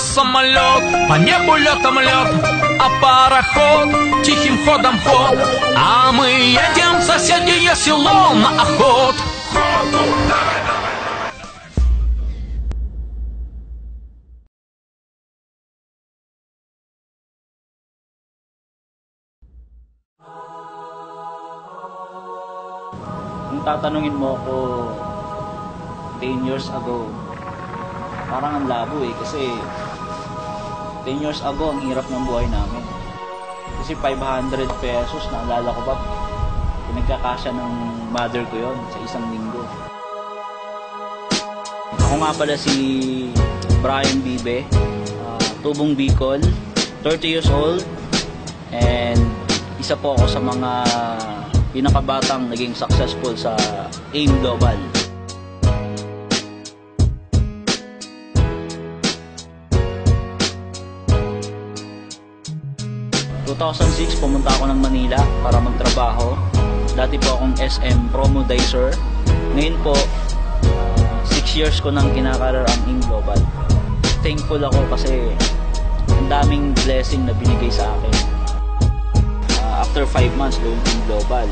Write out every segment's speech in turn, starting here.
самолет, по небу летом лед, а пароход тихим ходом ход, а мы едем в соседнее село на охот. Kung tatanungin mo ako 10 years ago, parang ang labo kasi 10 years ago ang hirap ng buhay namin. Kasi 500 pesos, naalala ko pa, pinagkakasya ng mother ko yon sa isang linggo. Ako nga pala si Brian Bibe, tubong Bicol, 30 years old, and isa po ako sa mga pinakabatang naging successful sa AIM Global. In 2006, pumunta ako ng Manila para magtrabaho. Dati po akong SM Promodizer. Ngayon po, 6 years ko nang kinakarar ang AIM Global. Thankful ako kasi ang daming blessing na binigay sa akin. After 5 months doon AIM Global,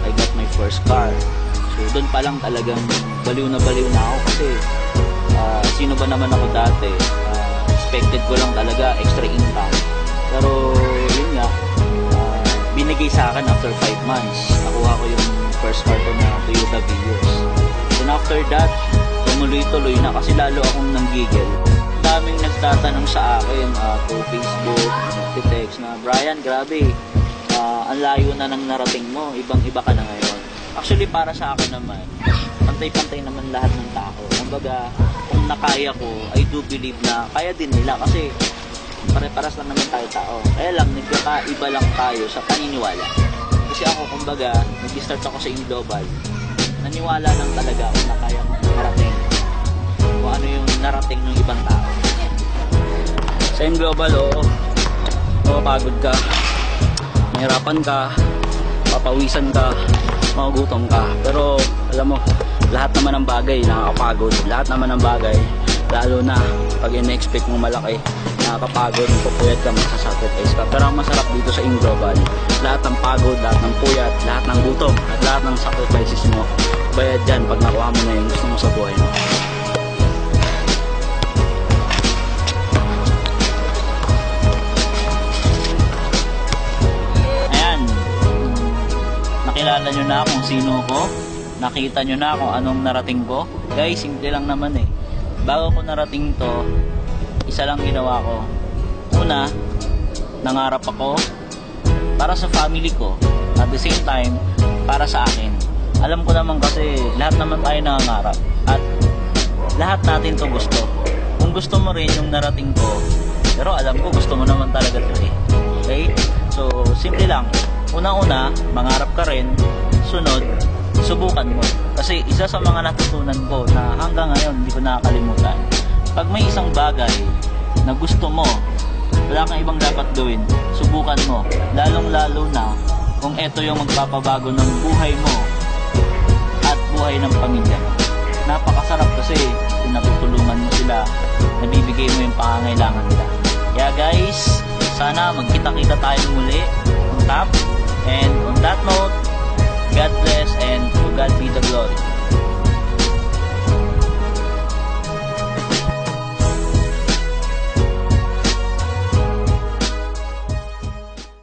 I got my first car. So doon pa lang talagang baliw na ako kasi sino ba naman ako dati? Expected ko lang talaga extra income. Pero yun nga, binigay sa akin after 5 months. Nakuha ko yung first car ko na Toyota Vios. Then after that, tumuloy-tuloy na kasi lalo akong nanggigil. Daming nagtatanong sa akin through Facebook, text na, Brian, grabe, ang layo na ng narating mo, ibang-iba ka na ngayon. Actually, para sa akin naman, pantay-pantay naman lahat ng tao. Kumbaga, kung nakaya ko, I do believe na kaya din nila kasi pare-paras lang naman tayo tao. Kaya lang, nagkakaiba lang tayo sa paniniwala. Kasi ako, kumbaga, nag-start ako sa AIM Global. Naniwala lang talaga ako na kaya kong narating kung ano yung narating ng ibang tao. Sa AIM Global, mapapagod ka, mahirapan ka, papawisan ka, magugutom ka. Pero, alam mo, lahat naman ng bagay nakakapagod. Lahat naman ng bagay, lalo na pag in-expect mo malaki, nakakapagod, mapupuyat ka, masasacrifice ka. Pero ang masarap dito sa AIM Global, lahat ng pagod, lahat ng puyat, lahat ng gutom, at lahat ng sacrifices mo, bayad dyan pag nakuha mo na yung gusto mo sa buhay mo. Ayan, nakilala nyo na kung sino ko, nakita nyo na kung anong narating ko. Guys, simple lang naman eh. Bago ko narating to, isa lang ginawa ko. Una, nangarap ako para sa family ko. At the same time, para sa akin. Alam ko naman kasi lahat naman tayo nangangarap. At lahat natin to gusto. Kung gusto mo rin yung narating ko, pero alam ko gusto mo naman talaga to eh. Okay? So, simple lang. Una-una, mangarap ka rin. Sunod, subukan mo. Kasi isa sa mga natutunan ko na hanggang ngayon hindi ko nakakalimutan. Pag may isang bagay na gusto mo, wala kang ibang dapat gawin, subukan mo. Lalong-lalo na kung ito yung magpapabago ng buhay mo at buhay ng pamilya mo. Napakasarap kasi kung natutulungan mo sila, nabibigay mo yung pangangailangan nila. Kaya guys, sana magkita-kita tayo muli on top. And on that note, God bless and to God be the glory.